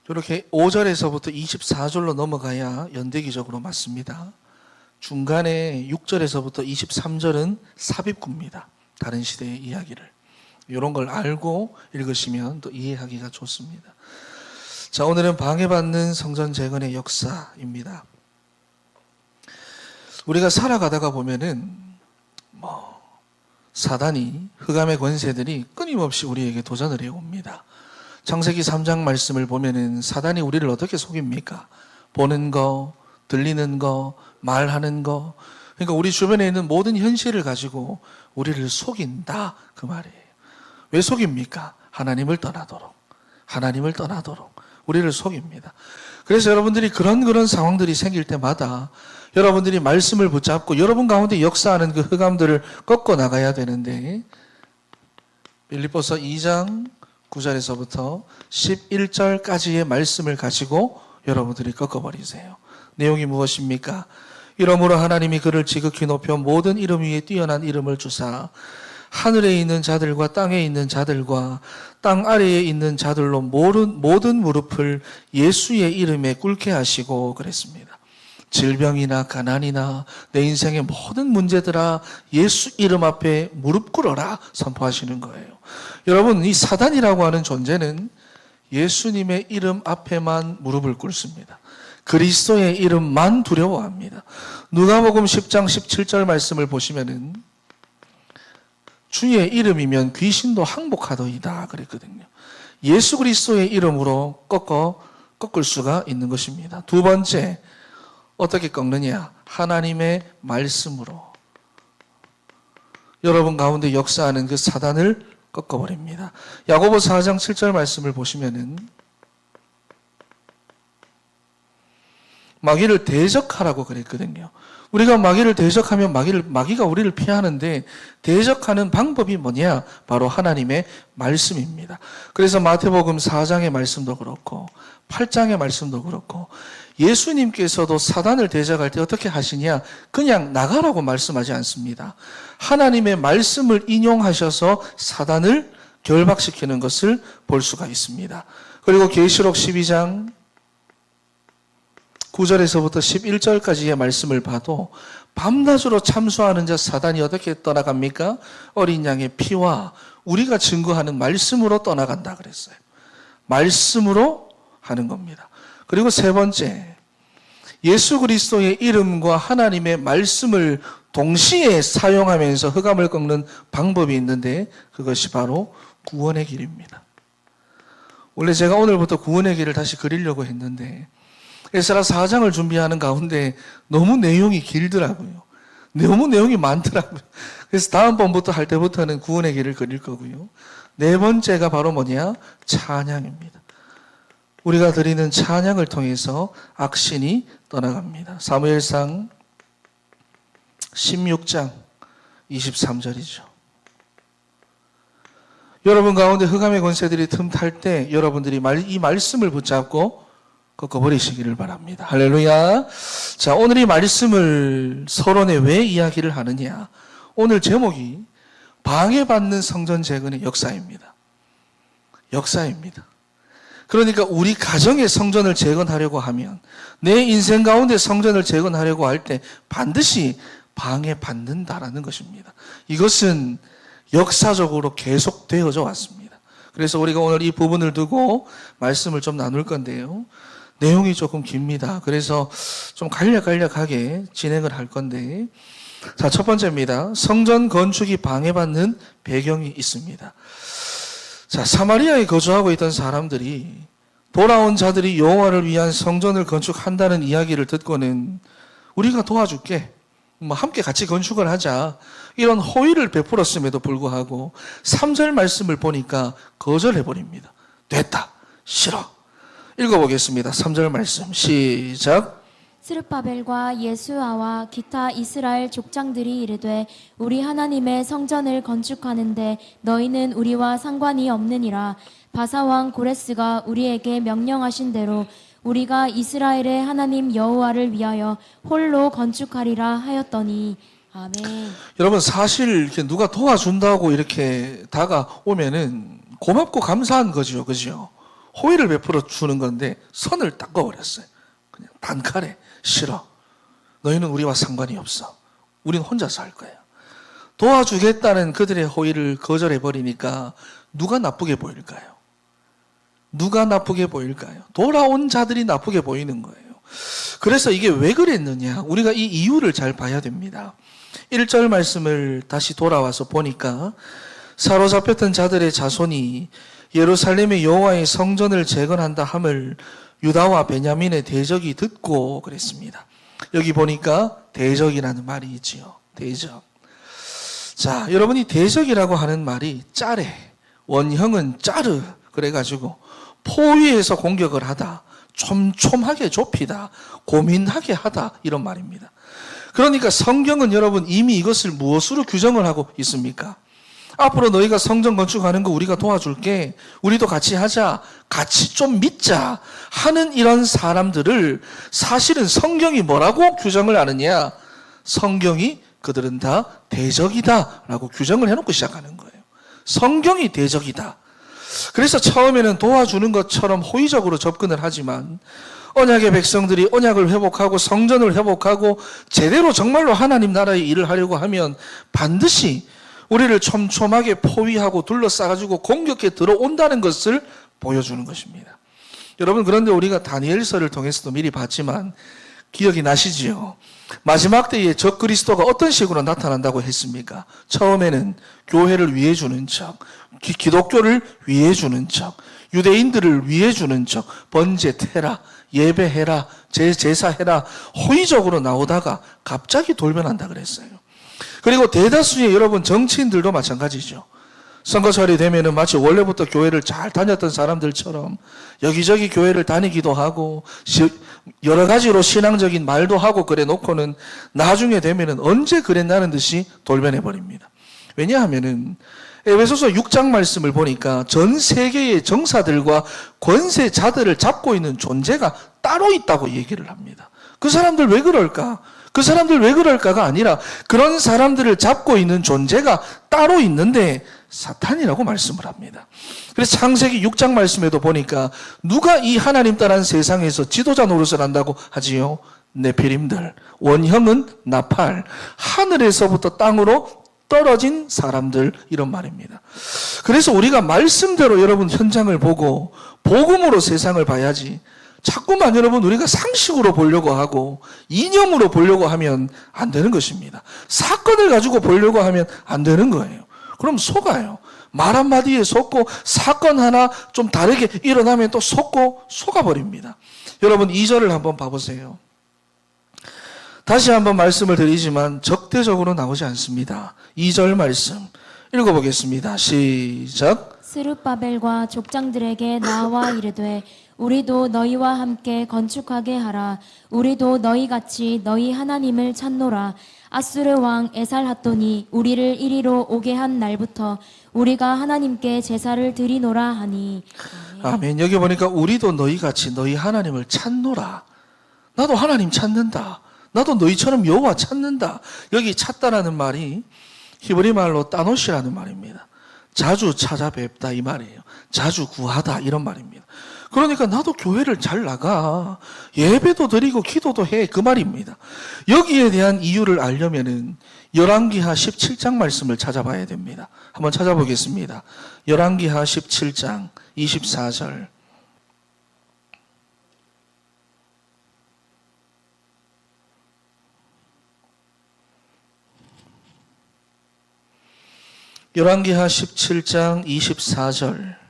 이렇게 5절에서부터 24절로 넘어가야 연대기적으로 맞습니다. 중간에 6절에서부터 23절은 삽입구입니다. 다른 시대의 이야기를. 이런 걸 알고 읽으시면 또 이해하기가 좋습니다. 자, 오늘은 방해받는 성전 재건의 역사입니다. 우리가 살아가다가 보면은 사단이, 흑암의 권세들이 끊임없이 우리에게 도전을 해옵니다. 창세기 3장 말씀을 보면은 사단이 우리를 어떻게 속입니까? 보는 거, 들리는 거, 말하는 거. 그러니까 우리 주변에 있는 모든 현실을 가지고 우리를 속인다, 그 말이에요. 왜 속입니까? 하나님을 떠나도록. 하나님을 떠나도록. 우리를 속입니다. 그래서 여러분들이 그런 상황들이 생길 때마다 여러분들이 말씀을 붙잡고 여러분 가운데 역사하는 그 흑암들을 꺾어 나가야 되는데, 빌립보서 2장 9절에서부터 11절까지의 말씀을 가지고 여러분들이 꺾어버리세요. 내용이 무엇입니까? 이러므로 하나님이 그를 지극히 높여 모든 이름 위에 뛰어난 이름을 주사 하늘에 있는 자들과 땅에 있는 자들과 땅 아래에 있는 자들로 모든 무릎을 예수의 이름에 꿇게 하시고 그랬습니다. 질병이나 가난이나 내 인생의 모든 문제들아 예수 이름 앞에 무릎 꿇어라 선포하시는 거예요. 여러분, 이 사단이라고 하는 존재는 예수님의 이름 앞에만 무릎을 꿇습니다. 그리스도의 이름만 두려워합니다. 누가복음 10장 17절 말씀을 보시면은 주의 이름이면 귀신도 항복하더이다 그랬거든요. 예수 그리스도의 이름으로 꺾을 수가 있는 것입니다. 두 번째, 어떻게 꺾느냐? 하나님의 말씀으로. 여러분 가운데 역사하는 그 사단을 꺾어버립니다. 야고보 4장 7절 말씀을 보시면은 마귀를 대적하라고 그랬거든요. 우리가 마귀를 대적하면 마귀가 우리를 피하는데 대적하는 방법이 뭐냐? 바로 하나님의 말씀입니다. 그래서 마태복음 4장의 말씀도 그렇고 8장의 말씀도 그렇고 예수님께서도 사단을 대적할 때 어떻게 하시냐? 그냥 나가라고 말씀하지 않습니다. 하나님의 말씀을 인용하셔서 사단을 결박시키는 것을 볼 수가 있습니다. 그리고 계시록 12장 9절에서부터 11절까지의 말씀을 봐도 밤낮으로 참수하는 자 사단이 어떻게 떠나갑니까? 어린 양의 피와 우리가 증거하는 말씀으로 떠나간다 그랬어요. 말씀으로 하는 겁니다. 그리고 세 번째, 예수 그리스도의 이름과 하나님의 말씀을 동시에 사용하면서 흑암을 꺾는 방법이 있는데 그것이 바로 구원의 길입니다. 원래 제가 오늘부터 구원의 길을 다시 그리려고 했는데 에스라 4장을 준비하는 가운데 너무 내용이 길더라고요. 너무 내용이 많더라고요. 그래서 다음번부터 할 때부터는 구원의 길을 그릴 거고요. 네 번째가 바로 뭐냐? 찬양입니다. 우리가 드리는 찬양을 통해서 악신이 떠나갑니다. 사무엘상 16장 23절이죠. 여러분 가운데 흑암의 권세들이 틈탈 때 여러분들이 이 말씀을 붙잡고 꺾어버리시기를 바랍니다. 할렐루야. 자, 오늘 이 말씀을 서론에 왜 이야기를 하느냐? 오늘 제목이 방해받는 성전 재건의 역사입니다. 역사입니다. 그러니까 우리 가정의 성전을 재건하려고 하면, 내 인생 가운데 성전을 재건하려고 할 때 반드시 방해받는다라는 것입니다. 이것은 역사적으로 계속되어져 왔습니다. 그래서 우리가 오늘 이 부분을 두고 말씀을 좀 나눌 건데요. 내용이 조금 깁니다. 그래서 좀 간략하게 진행을 할 건데, 자, 첫 번째입니다. 성전 건축이 방해받는 배경이 있습니다. 자, 사마리아에 거주하고 있던 사람들이 돌아온 자들이 여호와를 위한 성전을 건축한다는 이야기를 듣고는 우리가 도와줄게, 함께 같이 건축을 하자, 이런 호의를 베풀었음에도 불구하고 3절 말씀을 보니까 거절해버립니다. 됐다, 싫어. 읽어보겠습니다. 3절 말씀 시작. 스룹바벨과 예수아와 기타 이스라엘 족장들이 이르되 우리 하나님의 성전을 건축하는데 너희는 우리와 상관이 없느니라. 바사왕 고레스가 우리에게 명령하신 대로 우리가 이스라엘의 하나님 여호와를 위하여 홀로 건축하리라 하였더니. 아멘. 여러분, 사실 이렇게 누가 도와준다고 이렇게 다가오면은 고맙고 감사한 거죠, 그죠? 호의를 베풀어 주는 건데 선을 닦아버렸어요. 그냥 단칼에 싫어. 너희는 우리와 상관이 없어. 우린 혼자서 할 거야. 도와주겠다는 그들의 호의를 거절해버리니까 누가 나쁘게 보일까요? 누가 나쁘게 보일까요? 돌아온 자들이 나쁘게 보이는 거예요. 그래서 이게 왜 그랬느냐? 우리가 이 이유를 잘 봐야 됩니다. 1절 말씀을 다시 돌아와서 보니까 사로잡혔던 자들의 자손이 예루살렘의 여호와의 성전을 재건한다 함을 유다와 베냐민의 대적이 듣고 그랬습니다. 여기 보니까 대적이라는 말이 있지요. 대적. 자, 여러분이 대적이라고 하는 말이 짜레, 원형은 짜르 그래가지고 포위해서 공격을 하다, 촘촘하게 좁히다, 고민하게 하다 이런 말입니다. 그러니까 성경은 여러분 이미 이것을 무엇으로 규정을 하고 있습니까? 앞으로 너희가 성전 건축하는 거 우리가 도와줄게, 우리도 같이 하자, 같이 좀 믿자 하는 이런 사람들을 사실은 성경이 뭐라고 규정을 하느냐? 성경이 그들은 다 대적이다 라고 규정을 해놓고 시작하는 거예요. 성경이 대적이다. 그래서 처음에는 도와주는 것처럼 호의적으로 접근을 하지만 언약의 백성들이 언약을 회복하고 성전을 회복하고 제대로 정말로 하나님 나라의 일을 하려고 하면 반드시 우리를 촘촘하게 포위하고 둘러싸가지고 공격해 들어온다는 것을 보여주는 것입니다. 여러분, 그런데 우리가 다니엘서를 통해서도 미리 봤지만 기억이 나시지요? 마지막 때에 적그리스도가 어떤 식으로 나타난다고 했습니까? 처음에는 교회를 위해 주는 척, 기독교를 위해 주는 척, 유대인들을 위해 주는 척, 번제해라, 예배해라, 제사해라 호의적으로 나오다가 갑자기 돌변한다 그랬어요. 그리고 대다수의 여러분 정치인들도 마찬가지죠. 선거철이 되면은 마치 원래부터 교회를 잘 다녔던 사람들처럼 여기저기 교회를 다니기도 하고 여러 가지로 신앙적인 말도 하고 그래 놓고는 나중에 되면은 언제 그랬나는 듯이 돌변해 버립니다. 왜냐하면은 에베소서 6장 말씀을 보니까 전 세계의 정사들과 권세자들을 잡고 있는 존재가 따로 있다고 얘기를 합니다. 그 사람들 왜 그럴까? 그 사람들 왜 그럴까가 아니라 그런 사람들을 잡고 있는 존재가 따로 있는데 사탄이라고 말씀을 합니다. 그래서 창세기 6장 말씀에도 보니까 누가 이 하나님 따라한 세상에서 지도자 노릇을 한다고 하지요? 네피림들, 원형은 나팔, 하늘에서부터 땅으로 떨어진 사람들 이런 말입니다. 그래서 우리가 말씀대로 여러분 현장을 보고 복음으로 세상을 봐야지 자꾸만 여러분 우리가 상식으로 보려고 하고 이념으로 보려고 하면 안 되는 것입니다. 사건을 가지고 보려고 하면 안 되는 거예요. 그럼 속아요. 말 한마디에 속고 사건 하나 좀 다르게 일어나면 또 속아버립니다. 여러분 2절을 한번 봐보세요. 다시 한번 말씀을 드리지만 적대적으로 나오지 않습니다. 2절 말씀 읽어보겠습니다. 시작. 스룹바벨과 족장들에게 나와 이르되 우리도 너희와 함께 건축하게 하라. 우리도 너희같이 너희 하나님을 찾노라. 아수르 왕 에살핫돈이 우리를 이리로 오게 한 날부터 우리가 하나님께 제사를 드리노라 하니. 아멘. 여기 보니까 우리도 너희같이 너희 하나님을 찾노라. 나도 하나님 찾는다. 나도 너희처럼 여호와 찾는다. 여기 찾다라는 말이 히브리 말로 따노시라는 말입니다. 자주 찾아뵙다 이 말이에요. 자주 구하다 이런 말입니다. 그러니까 나도 교회를 잘 나가. 예배도 드리고 기도도 해. 그 말입니다. 여기에 대한 이유를 알려면은 열왕기하 17장 말씀을 찾아봐야 됩니다. 한번 찾아보겠습니다. 열왕기하 17장 24절. 열왕기하 17장 24절.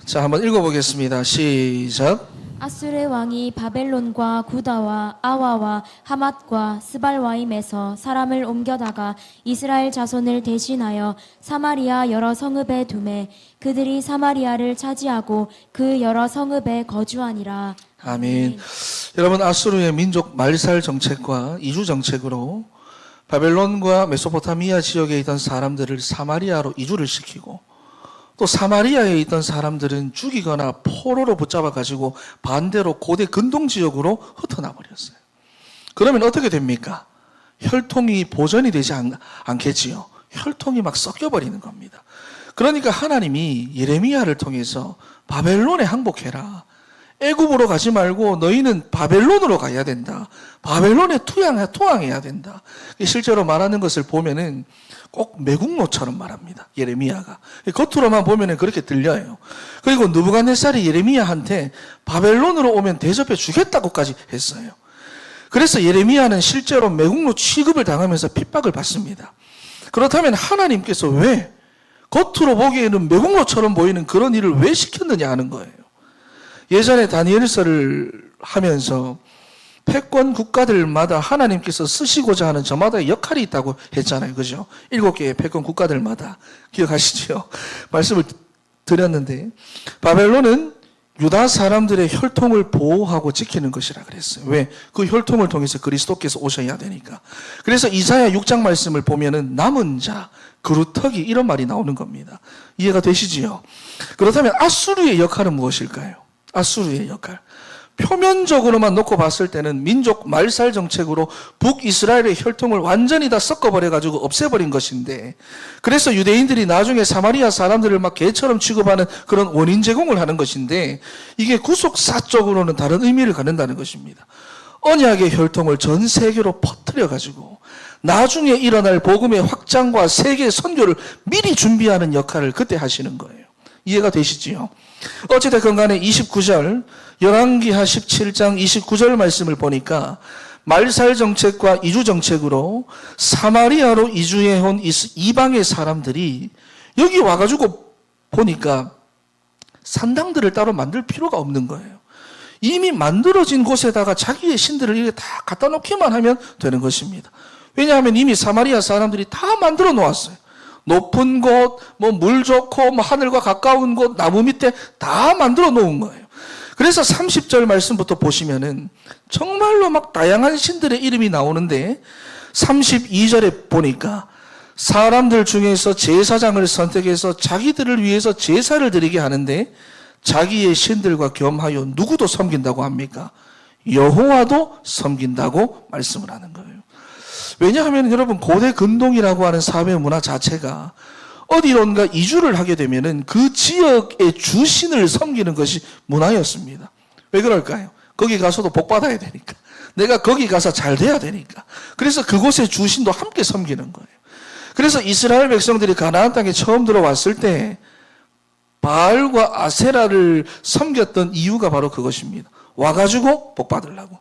자, 한번 읽어보겠습니다. 시작. 아수르 왕이 바벨론과 구다와 아와와 하맛과 스발와임에서 사람을 옮겨다가 이스라엘 자손을 대신하여 사마리아 여러 성읍에 두매 그들이 사마리아를 차지하고 그 여러 성읍에 거주하니라. 아멘. 여러분, 아수르의 민족 말살 정책과 이주 정책으로 바벨론과 메소포타미아 지역에 있던 사람들을 사마리아로 이주를 시키고 또 사마리아에 있던 사람들은 죽이거나 포로로 붙잡아 가지고 반대로 고대 근동 지역으로 흩어나 버렸어요. 그러면 어떻게 됩니까? 혈통이 보존이 되지 않겠지요. 혈통이 막 섞여버리는 겁니다. 그러니까 하나님이 예레미야를 통해서 바벨론에 항복해라. 애굽으로 가지 말고 너희는 바벨론으로 가야 된다. 바벨론에 투항해야 된다. 실제로 말하는 것을 보면은 꼭 매국노처럼 말합니다. 예레미야가. 겉으로만 보면은 그렇게 들려요. 그리고 느부갓네살이 예레미야한테 바벨론으로 오면 대접해 주겠다고까지 했어요. 그래서 예레미야는 실제로 매국노 취급을 당하면서 핍박을 받습니다. 그렇다면 하나님께서 왜 겉으로 보기에는 매국노처럼 보이는 그런 일을 왜 시켰느냐 하는 거예요. 예전에 다니엘서를 하면서 패권 국가들마다 하나님께서 쓰시고자 하는 저마다의 역할이 있다고 했잖아요. 그죠? 7개의 패권 국가들마다. 기억하시죠? 말씀을 드렸는데, 바벨론은 유다 사람들의 혈통을 보호하고 지키는 것이라 그랬어요. 왜? 그 혈통을 통해서 그리스도께서 오셔야 되니까. 그래서 이사야 6장 말씀을 보면은 남은 자, 그루터기 이런 말이 나오는 겁니다. 이해가 되시지요? 그렇다면 아수르의 역할은 무엇일까요? 아수르의 역할. 표면적으로만 놓고 봤을 때는 민족 말살 정책으로 북이스라엘의 혈통을 완전히 다 섞어버려가지고 없애버린 것인데, 그래서 유대인들이 나중에 사마리아 사람들을 막 개처럼 취급하는 그런 원인 제공을 하는 것인데, 이게 구속사적으로는 다른 의미를 갖는다는 것입니다. 언약의 혈통을 전 세계로 퍼뜨려가지고 나중에 일어날 복음의 확장과 세계 선교를 미리 준비하는 역할을 그때 하시는 거예요. 이해가 되시지요? 어찌됐건 간에 29절, 열왕기하 17장 29절 말씀을 보니까 말살 정책과 이주 정책으로 사마리아로 이주해온 이방의 사람들이 여기 와가지고 보니까 산당들을 따로 만들 필요가 없는 거예요. 이미 만들어진 곳에다가 자기의 신들을 이렇게 다 갖다 놓기만 하면 되는 것입니다. 왜냐하면 이미 사마리아 사람들이 다 만들어 놓았어요. 높은 곳, 물 좋고, 하늘과 가까운 곳, 나무 밑에 다 만들어 놓은 거예요. 그래서 30절 말씀부터 보시면은 정말로 막 다양한 신들의 이름이 나오는데 32절에 보니까 사람들 중에서 제사장을 선택해서 자기들을 위해서 제사를 드리게 하는데 자기의 신들과 겸하여 누구도 섬긴다고 합니까? 여호와도 섬긴다고 말씀을 하는 거예요. 왜냐하면 여러분 고대 근동이라고 하는 사회 문화 자체가 어디론가 이주를 하게 되면은 그 지역의 주신을 섬기는 것이 문화였습니다. 왜 그럴까요? 거기 가서도 복 받아야 되니까. 내가 거기 가서 잘 돼야 되니까. 그래서 그곳의 주신도 함께 섬기는 거예요. 그래서 이스라엘 백성들이 가나안 땅에 처음 들어왔을 때 바알과 아세라를 섬겼던 이유가 바로 그것입니다. 와가지고 복 받으려고.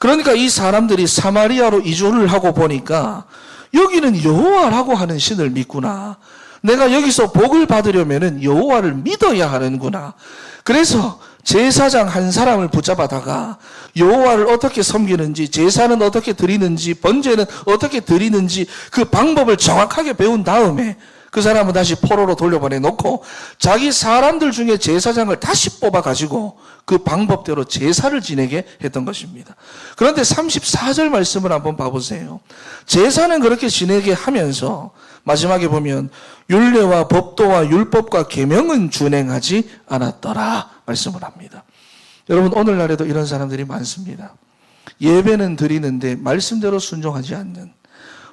그러니까 이 사람들이 사마리아로 이주를 하고 보니까 여기는 여호와라고 하는 신을 믿구나. 내가 여기서 복을 받으려면은 여호와를 믿어야 하는구나. 그래서 제사장 한 사람을 붙잡아다가 여호와를 어떻게 섬기는지, 제사는 어떻게 드리는지, 번제는 어떻게 드리는지 그 방법을 정확하게 배운 다음에 그 사람은 다시 포로로 돌려보내놓고 자기 사람들 중에 제사장을 다시 뽑아가지고 그 방법대로 제사를 지내게 했던 것입니다. 그런데 34절 말씀을 한번 봐보세요. 제사는 그렇게 지내게 하면서 마지막에 보면 율례와 법도와 율법과 계명은 준행하지 않았더라 말씀을 합니다. 여러분 오늘날에도 이런 사람들이 많습니다. 예배는 드리는데 말씀대로 순종하지 않는,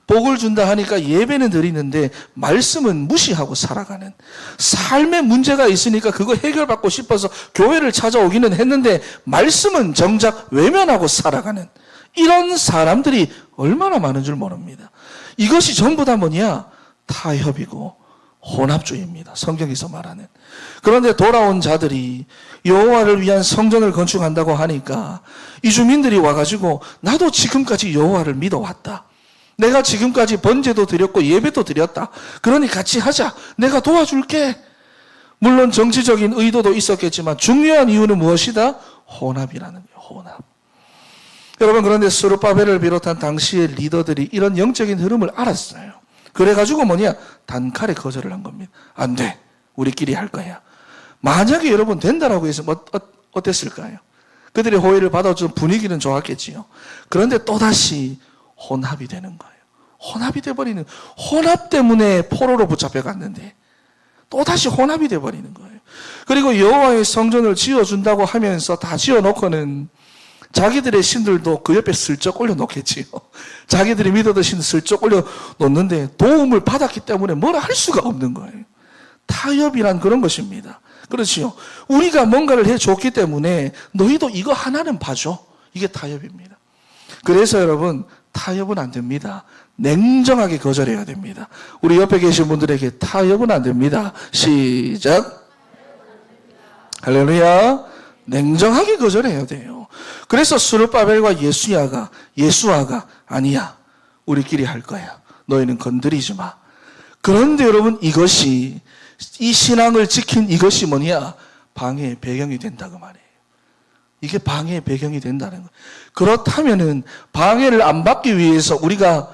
복을 준다 하니까 예배는 드리는데 말씀은 무시하고 살아가는, 삶에 문제가 있으니까 그거 해결받고 싶어서 교회를 찾아오기는 했는데 말씀은 정작 외면하고 살아가는 이런 사람들이 얼마나 많은 줄 모릅니다. 이것이 전부 다 뭐냐? 타협이고 혼합주의입니다. 성경에서 말하는. 그런데 돌아온 자들이 여호와를 위한 성전을 건축한다고 하니까 이주민들이 와가지고 나도 지금까지 여호와를 믿어왔다. 내가 지금까지 번제도 드렸고 예배도 드렸다. 그러니 같이 하자. 내가 도와줄게. 물론 정치적인 의도도 있었겠지만 중요한 이유는 무엇이다? 혼합이라는 거예요. 혼합. 여러분 그런데 스룹바벨을 비롯한 당시의 리더들이 이런 영적인 흐름을 알았어요. 그래가지고 뭐냐? 단칼에 거절을 한 겁니다. 안 돼. 우리끼리 할 거야. 만약에 여러분 된다라고 해서 어땠을까요? 그들의 호의를 받아준 분위기는 좋았겠지요. 그런데 또다시 혼합이 되는 거예요. 혼합이 돼버리는, 혼합 때문에 포로로 붙잡혀갔는데 또다시 혼합이 돼버리는 거예요. 그리고 여호와의 성전을 지어준다고 하면서 다 지어놓고는 자기들의 신들도 그 옆에 슬쩍 올려놓겠지요. 자기들이 믿어도 신 슬쩍 올려놓는데 도움을 받았기 때문에 뭐라 할 수가 없는 거예요. 타협이란 그런 것입니다. 그렇지요. 우리가 뭔가를 해줬기 때문에 너희도 이거 하나는 봐줘. 이게 타협입니다. 그래서 여러분, 타협은 안 됩니다. 냉정하게 거절해야 됩니다. 우리 옆에 계신 분들에게 타협은 안 됩니다. 시작. 할렐루야. 냉정하게 거절해야 돼요. 그래서 스룹바벨과 예수아가 아니야. 우리끼리 할 거야. 너희는 건드리지 마. 그런데 여러분, 이 신앙을 지킨 이것이 뭐냐? 방해의 배경이 된다고 말이에요. 이게 방해의 배경이 된다는 거예요. 그렇다면은 방해를 안 받기 위해서 우리가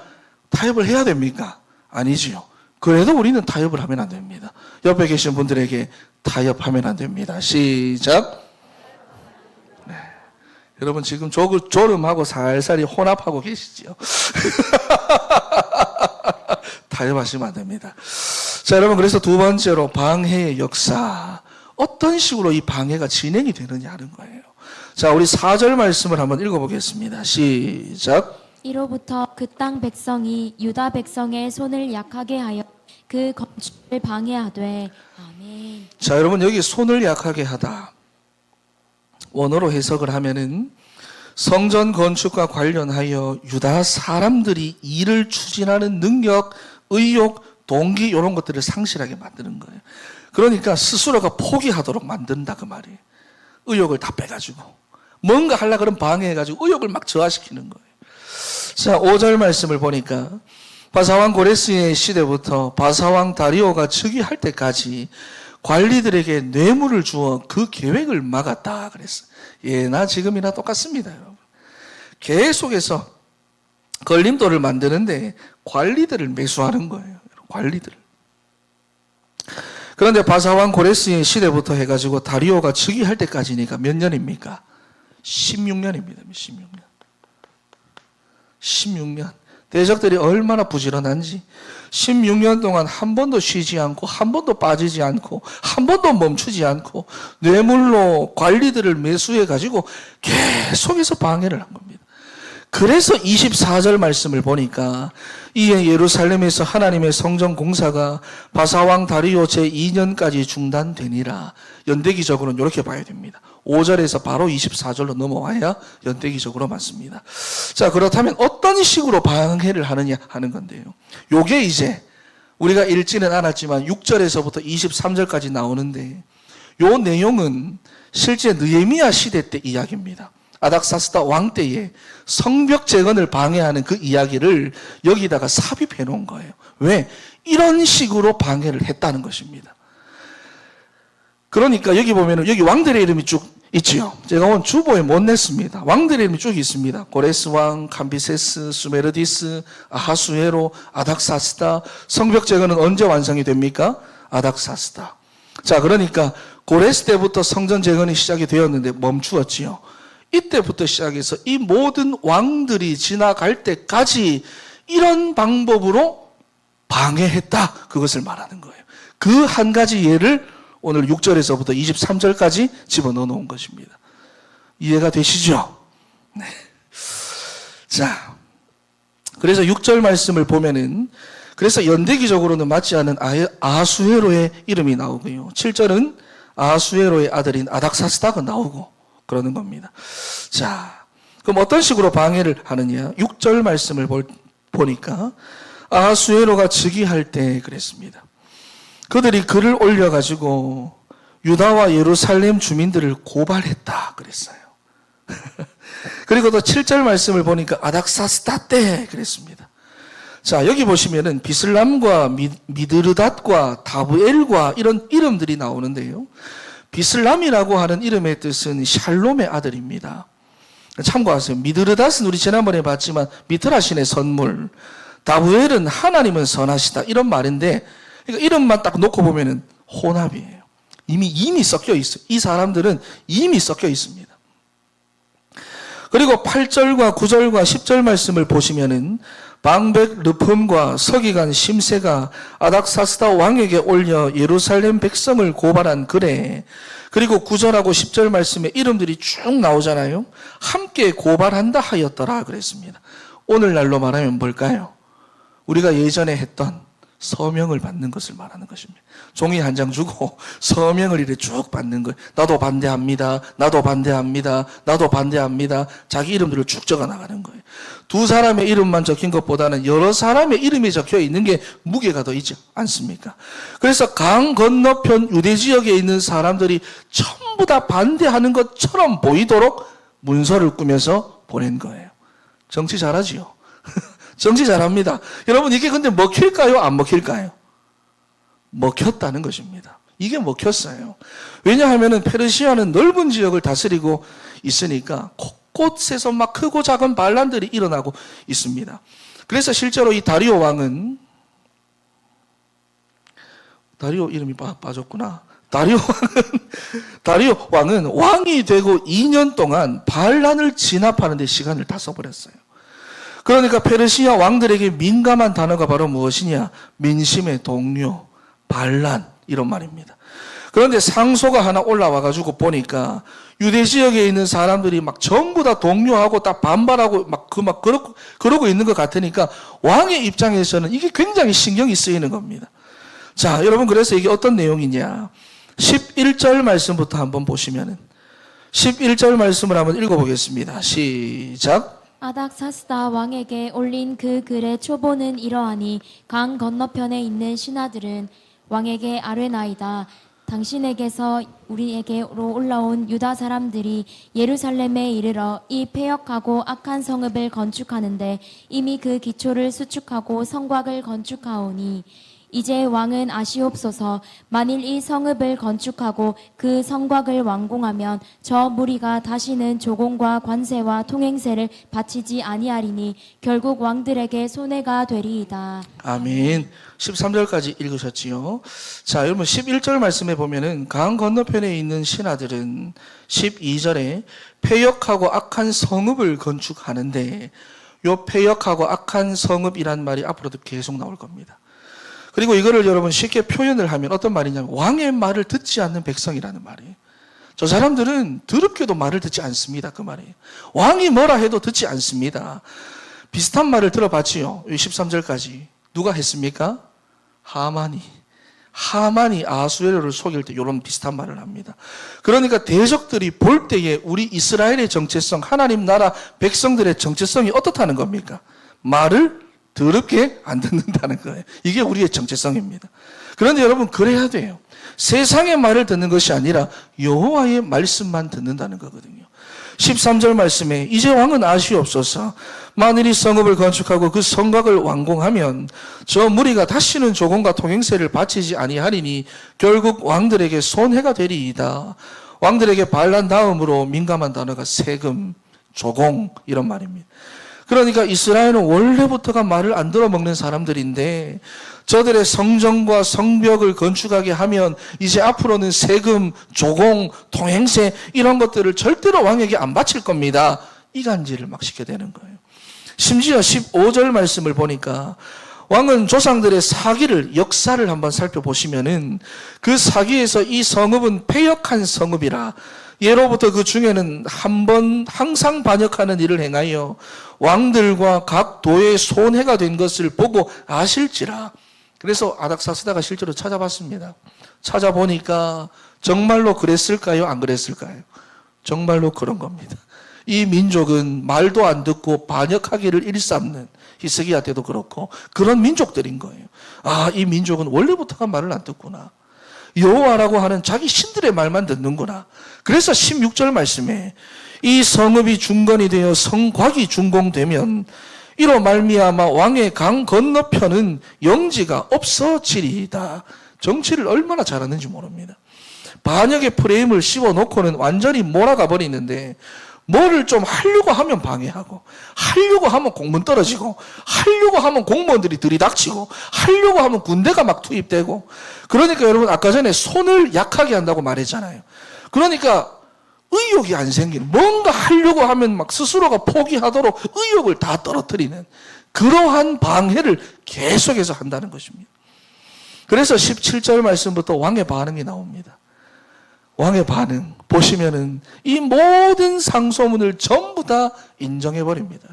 타협을 해야 됩니까? 아니지요. 그래도 우리는 타협을 하면 안 됩니다. 옆에 계신 분들에게 타협하면 안 됩니다. 시작. 네. 여러분 지금 졸음하고 살살이 혼합하고 계시죠? 타협하시면 안 됩니다. 자, 여러분, 그래서 두 번째로 방해의 역사. 어떤 식으로 이 방해가 진행이 되느냐 하는 거예요. 자, 우리 4절 말씀을 한번 읽어보겠습니다. 시작. 이로부터 그 땅 백성이 유다 백성의 손을 약하게 하여 그 건축을 방해하되. 아멘. 자, 여러분, 여기 손을 약하게 하다. 원어로 해석을 하면은 성전 건축과 관련하여 유다 사람들이 일을 추진하는 능력, 의욕, 동기 이런 것들을 상실하게 만드는 거예요. 그러니까 스스로가 포기하도록 만든다 그 말이에요. 의욕을 다 빼가지고 뭔가 하려고 그러면 방해해가지고 의욕을 막 저하시키는 거예요. 자, 5절 말씀을 보니까 바사왕 고레스의 시대부터 바사왕 다리오가 즉위할 때까지 관리들에게 뇌물을 주어 그 계획을 막았다 그랬어요. 예나 지금이나 똑같습니다, 여러분. 계속해서 걸림돌을 만드는데 관리들을 매수하는 거예요. 관리들을. 그런데 바사왕 고레스의 시대부터 해가지고 다리오가 즉위할 때까지니까 몇 년입니까? 16년입니다. 16년. 16년. 대적들이 얼마나 부지런한지 16년 동안 한 번도 쉬지 않고 한 번도 빠지지 않고 한 번도 멈추지 않고 뇌물로 관리들을 매수해가지고 계속해서 방해를 한 겁니다. 그래서 24절 말씀을 보니까 이에 예루살렘에서 하나님의 성전 공사가 바사왕 다리오 제2년까지 중단되니라. 연대기적으로는 이렇게 봐야 됩니다. 5절에서 바로 24절로 넘어와야 연대기적으로 맞습니다. 자, 그렇다면 어떤 식으로 방해를 하느냐 하는 건데요. 요게 이제 우리가 읽지는 않았지만 6절에서부터 23절까지 나오는데 요 내용은 실제 느헤미야 시대 때 이야기입니다. 아닥사스다 왕 때에 성벽 재건을 방해하는 그 이야기를 여기다가 삽입해 놓은 거예요. 왜? 이런 식으로 방해를 했다는 것입니다. 그러니까 여기 보면은 여기 왕들의 이름이 쭉 있지요. 제가 오늘 주보에 못 냈습니다. 왕들의 이름이 쭉 있습니다. 고레스 왕, 캄비세스, 수메르디스, 아하수에로, 아닥사스다. 성벽 재건은 언제 완성이 됩니까? 아닥사스다. 자, 그러니까 고레스 때부터 성전 재건이 시작이 되었는데 멈추었지요. 이때부터 시작해서 이 모든 왕들이 지나갈 때까지 이런 방법으로 방해했다. 그것을 말하는 거예요. 그 한 가지 예를 오늘 6절에서부터 23절까지 집어넣어 놓은 것입니다. 이해가 되시죠? 네. 자, 그래서 6절 말씀을 보면은 그래서 연대기적으로는 맞지 않은 아하수에로의 이름이 나오고요. 7절은 아하수에로의 아들인 아닥사스다가 나오고 그러는 겁니다. 자, 그럼 어떤 식으로 방해를 하느냐? 6절 말씀을 보니까 아하수에로가 즉위할 때 그랬습니다. 그들이 글을 올려가지고 유다와 예루살렘 주민들을 고발했다 그랬어요. 그리고 또 7절 말씀을 보니까 아닥사스다 때 그랬습니다. 자, 여기 보시면은 비슬람과 미드르닷과 다브엘과 이런 이름들이 나오는데요. 비슬람이라고 하는 이름의 뜻은 샬롬의 아들입니다. 참고하세요. 미드르닷은 우리 지난번에 봤지만 미트라 신의 선물, 다브엘은 하나님은 선하시다 이런 말인데 그러니까 이름만 딱 놓고 보면은 혼합이에요. 이미 섞여 있어요. 이 사람들은 이미 섞여 있습니다. 그리고 8절과 9절과 10절 말씀을 보시면은 방백 르품과 서기관 심세가 아닥사스다 왕에게 올려 예루살렘 백성을 고발한 글에, 그리고 9절하고 10절 말씀에 이름들이 쭉 나오잖아요. 함께 고발한다 하였더라 그랬습니다. 오늘날로 말하면 뭘까요? 우리가 예전에 했던 서명을 받는 것을 말하는 것입니다. 종이 한 장 주고 서명을 이렇게 쭉 받는 거예요. 나도 반대합니다. 나도 반대합니다. 나도 반대합니다. 자기 이름들을 쭉 적어 나가는 거예요. 두 사람의 이름만 적힌 것보다는 여러 사람의 이름이 적혀 있는 게 무게가 더 있지 않습니까? 그래서 강 건너편 유대 지역에 있는 사람들이 전부 다 반대하는 것처럼 보이도록 문서를 꾸며서 보낸 거예요. 정치 잘하지요. 정치 잘합니다. 여러분, 이게 근데 먹힐까요? 안 먹힐까요? 먹혔다는 것입니다. 이게 먹혔어요. 왜냐하면 페르시아는 넓은 지역을 다스리고 있으니까 곳곳에서 막 크고 작은 반란들이 일어나고 있습니다. 그래서 실제로 이 다리오 왕은, 다리오 이름이 빠졌구나. 다리오 왕은 왕이 되고 2년 동안 반란을 진압하는 데 시간을 다 써버렸어요. 그러니까 페르시아 왕들에게 민감한 단어가 바로 무엇이냐? 민심의 동요, 반란, 이런 말입니다. 그런데 상소가 하나 올라와가지고 보니까 유대 지역에 있는 사람들이 막 전부 다 동요하고 다 반발하고 그러고 있는 것 같으니까 왕의 입장에서는 이게 굉장히 신경이 쓰이는 겁니다. 자, 여러분, 그래서 이게 어떤 내용이냐? 11절 말씀부터 한번 보시면은, 11절 말씀을 한번 읽어보겠습니다. 시작. 아닥사스다 왕에게 올린 그 글의 초보는 이러하니, 강 건너편에 있는 신하들은 왕에게 아뢰나이다. 당신에게서 우리에게로 올라온 유다 사람들이 예루살렘에 이르러 이 패역하고 악한 성읍을 건축하는데 이미 그 기초를 수축하고 성곽을 건축하오니, 이제 왕은 아시옵소서. 만일 이 성읍을 건축하고 그 성곽을 완공하면 저 무리가 다시는 조공과 관세와 통행세를 바치지 아니하리니 결국 왕들에게 손해가 되리이다. 아멘. 13절까지 읽으셨지요. 자, 여러분 11절 말씀에 보면은 강 건너편에 있는 신하들은 12절에 패역하고 악한 성읍을 건축하는데, 요 패역하고 악한 성읍이란 말이 앞으로도 계속 나올 겁니다. 그리고 이거를 여러분 쉽게 표현을 하면 어떤 말이냐면, 왕의 말을 듣지 않는 백성이라는 말이에요. 저 사람들은 더럽게도 말을 듣지 않습니다. 그 말이에요. 왕이 뭐라 해도 듣지 않습니다. 비슷한 말을 들어봤지요. 13절까지. 누가 했습니까? 하만이 아수에로를 속일 때 이런 비슷한 말을 합니다. 그러니까 대적들이 볼 때에 우리 이스라엘의 정체성, 하나님 나라 백성들의 정체성이 어떻다는 겁니까? 말을 더럽게 안 듣는다는 거예요. 이게 우리의 정체성입니다. 그런데 여러분, 그래야 돼요. 세상의 말을 듣는 것이 아니라 여호와의 말씀만 듣는다는 거거든요. 13절 말씀에 이제 왕은 아시옵소서. 만일 이 성읍을 건축하고 그 성곽을 완공하면 저 무리가 다시는 조공과 통행세를 바치지 아니하리니 결국 왕들에게 손해가 되리이다. 왕들에게 반란 다음으로 민감한 단어가 세금, 조공, 이런 말입니다. 그러니까 이스라엘은 원래부터가 말을 안 들어먹는 사람들인데, 저들의 성전과 성벽을 건축하게 하면 이제 앞으로는 세금, 조공, 통행세 이런 것들을 절대로 왕에게 안 바칠 겁니다. 이간질을 막 시켜야 되는 거예요. 심지어 15절 말씀을 보니까 왕은 조상들의 사기를, 역사를 한번 살펴보시면은 그 사기에서 이 성읍은 패역한 성읍이라, 예로부터 그 중에는 항상 반역하는 일을 행하여 왕들과 각 도에 손해가 된 것을 보고 아실지라. 그래서 아닥사스다가 실제로 찾아봤습니다. 찾아보니까 정말로 그랬을까요? 안 그랬을까요? 정말로 그런 겁니다. 이 민족은 말도 안 듣고 반역하기를 일삼는, 히스기야 때도 그렇고 그런 민족들인 거예요. 아, 이 민족은 원래부터가 말을 안 듣구나. 여호와라고 하는 자기 신들의 말만 듣는구나. 그래서 16절 말씀에 이 성읍이 중건이 되어 성곽이 준공되면 이로 말미암아 왕의 강 건너편은 영지가 없어지리이다. 정치를 얼마나 잘하는지 모릅니다. 반역의 프레임을 씌워놓고는 완전히 몰아가 버리는데, 뭐를 좀 하려고 하면 방해하고, 하려고 하면 공문 떨어지고, 하려고 하면 공무원들이 들이닥치고, 하려고 하면 군대가 막 투입되고. 그러니까 여러분, 아까 전에 손을 약하게 한다고 말했잖아요. 그러니까 의욕이 안 생기는, 뭔가 하려고 하면 막 스스로가 포기하도록 의욕을 다 떨어뜨리는 그러한 방해를 계속해서 한다는 것입니다. 그래서 17절 말씀부터 왕의 반응이 나옵니다. 왕의 반응 보시면은 이 모든 상소문을 전부 다 인정해버립니다.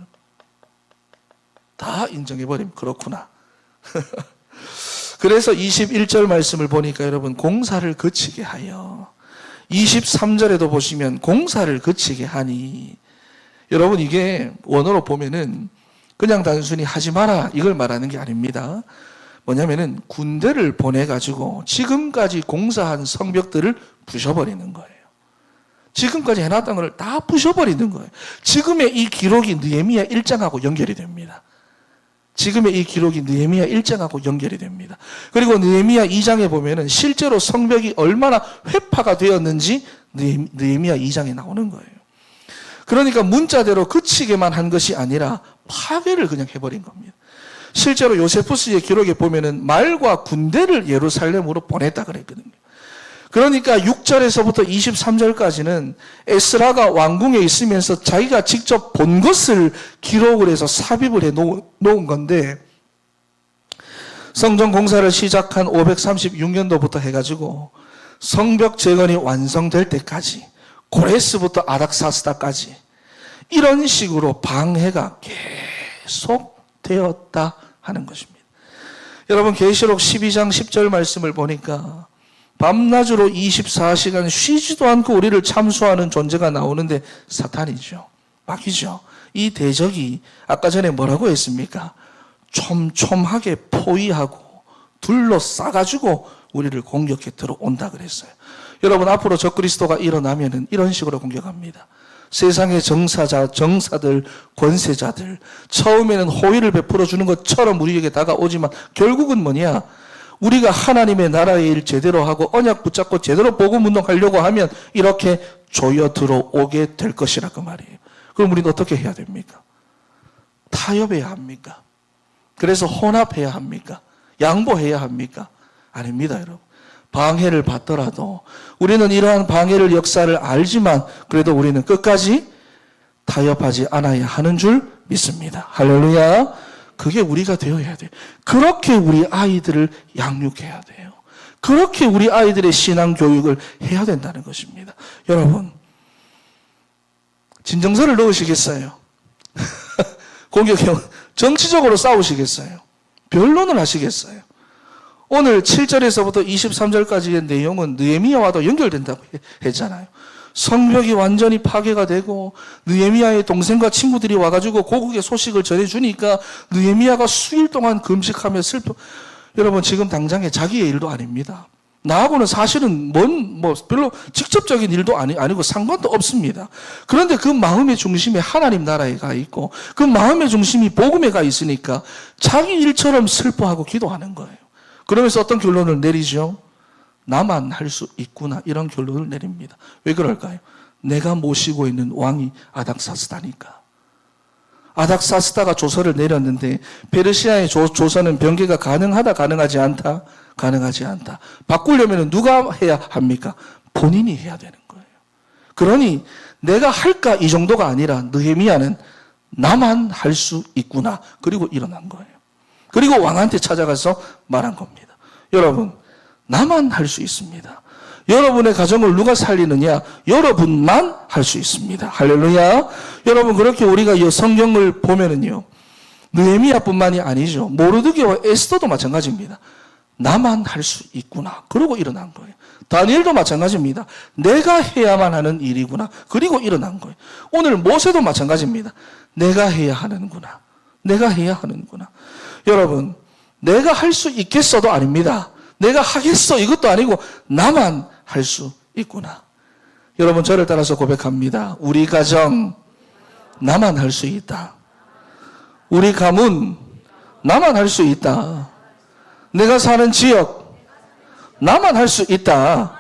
다 인정해버립니다. 그렇구나. 그래서 21절 말씀을 보니까 여러분 공사를 그치게 하여 23절에도 보시면 공사를 그치게 하니 여러분 이게 원어로 보면은 그냥 단순히 하지 마라 이걸 말하는 게 아닙니다. 뭐냐면은 군대를 보내가지고 지금까지 공사한 성벽들을 부셔버리는 거예요. 지금까지 해놨던 걸 다 부셔버리는 거예요. 지금의 이 기록이 느헤미야 1장하고 연결이 됩니다. 지금의 이 기록이 느헤미야 1장하고 연결이 됩니다. 그리고 느헤미야 2장에 보면은 실제로 성벽이 얼마나 회파가 되었는지 느헤미야 2장에 나오는 거예요. 그러니까 문자대로 그치게만 한 것이 아니라 파괴를 그냥 해버린 겁니다. 실제로 요세푸스의 기록에 보면은 말과 군대를 예루살렘으로 보냈다 그랬거든요. 그러니까 6절에서부터 23절까지는 에스라가 왕궁에 있으면서 자기가 직접 본 것을 기록을 해서 삽입을 해 놓은 건데 성전 공사를 시작한 536년도부터 해가지고 성벽 재건이 완성될 때까지 고레스부터 아닥사스다까지 이런 식으로 방해가 계속 되었다 하는 것입니다. 여러분 계시록 12장 10절 말씀을 보니까 밤낮으로 24시간 쉬지도 않고 우리를 참수하는 존재가 나오는데 사탄이죠. 마귀죠. 이 대적이 아까 전에 뭐라고 했습니까? 촘촘하게 포위하고 둘러싸가지고 우리를 공격해 들어온다 그랬어요. 여러분 앞으로 적그리스도가 일어나면은 이런 식으로 공격합니다. 세상의 정사들, 권세자들 처음에는 호의를 베풀어 주는 것처럼 우리에게 다가오지만 결국은 뭐냐? 우리가 하나님의 나라의 일 제대로 하고 언약 붙잡고 제대로 복음 운동하려고 하면 이렇게 조여 들어오게 될 것이라 그 말이에요. 그럼 우리는 어떻게 해야 됩니까? 타협해야 합니까? 그래서 혼합해야 합니까? 양보해야 합니까? 아닙니다, 여러분. 방해를 받더라도 우리는 이러한 방해를 역사를 알지만 그래도 우리는 끝까지 타협하지 않아야 하는 줄 믿습니다. 할렐루야. 그게 우리가 되어야 돼요. 그렇게 우리 아이들을 양육해야 돼요. 그렇게 우리 아이들의 신앙 교육을 해야 된다는 것입니다. 여러분, 진정서를 넣으시겠어요? 공격형 정치적으로 싸우시겠어요? 변론을 하시겠어요? 오늘 7절에서부터 23절까지의 내용은 느헤미야와도 연결된다고 했잖아요. 성벽이 완전히 파괴가 되고 느헤미야의 동생과 친구들이 와가지고 고국의 소식을 전해주니까 느헤미야가 수일 동안 금식하며 여러분 지금 당장에 자기의 일도 아닙니다. 나하고는 사실은 별로 직접적인 일도 아니고 상관도 없습니다. 그런데 그 마음의 중심에 하나님 나라에 가 있고 그 마음의 중심이 복음에 가 있으니까 자기 일처럼 슬퍼하고 기도하는 거예요. 그러면서 어떤 결론을 내리죠? 나만 할 수 있구나 이런 결론을 내립니다. 왜 그럴까요? 내가 모시고 있는 왕이 아닥사스다니까. 아닥사스다가 조서를 내렸는데 페르시아의 조서는 변개가 가능하다 가능하지 않다? 가능하지 않다. 바꾸려면 누가 해야 합니까? 본인이 해야 되는 거예요. 그러니 내가 할까 이 정도가 아니라 느헤미야는 나만 할 수 있구나. 그리고 일어난 거예요. 그리고 왕한테 찾아가서 말한 겁니다. 여러분 나만 할 수 있습니다. 여러분의 가정을 누가 살리느냐? 여러분만 할 수 있습니다. 할렐루야. 여러분 그렇게 우리가 이 성경을 보면은요. 느헤미야뿐만이 아니죠. 모르드게와 에스더도 마찬가지입니다. 나만 할 수 있구나. 그러고 일어난 거예요. 다니엘도 마찬가지입니다. 내가 해야만 하는 일이구나. 그리고 일어난 거예요. 오늘 모세도 마찬가지입니다. 내가 해야 하는구나. 내가 해야 하는구나. 여러분 내가 할 수 있겠어도 아닙니다. 내가 하겠어 이것도 아니고 나만 할 수 있구나. 여러분 저를 따라서 고백합니다. 우리 가정 나만 할 수 있다. 우리 가문 나만 할 수 있다. 내가 사는 지역 나만 할 수 있다.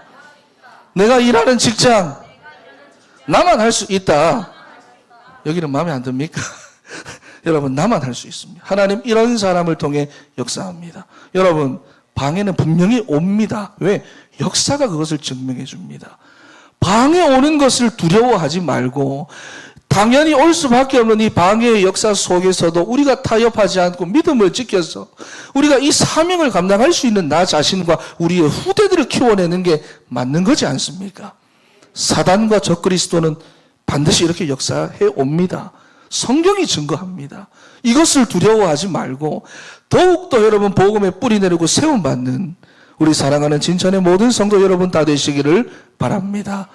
내가 일하는 직장 나만 할 수 있다. 여기는 마음에 안 듭니까? 여러분 나만 할 수 있습니다. 하나님 이런 사람을 통해 역사합니다. 여러분 방해는 분명히 옵니다. 왜? 역사가 그것을 증명해 줍니다. 방해 오는 것을 두려워하지 말고 당연히 올 수밖에 없는 이 방해의 역사 속에서도 우리가 타협하지 않고 믿음을 지켜서 우리가 이 사명을 감당할 수 있는 나 자신과 우리의 후대들을 키워내는 게 맞는 거지 않습니까? 사단과 적그리스도는 반드시 이렇게 역사해 옵니다. 성경이 증거합니다. 이것을 두려워하지 말고 더욱더 여러분 복음의 뿌리 내리고 세움받는 우리 사랑하는 진천의 모든 성도 여러분 다 되시기를 바랍니다.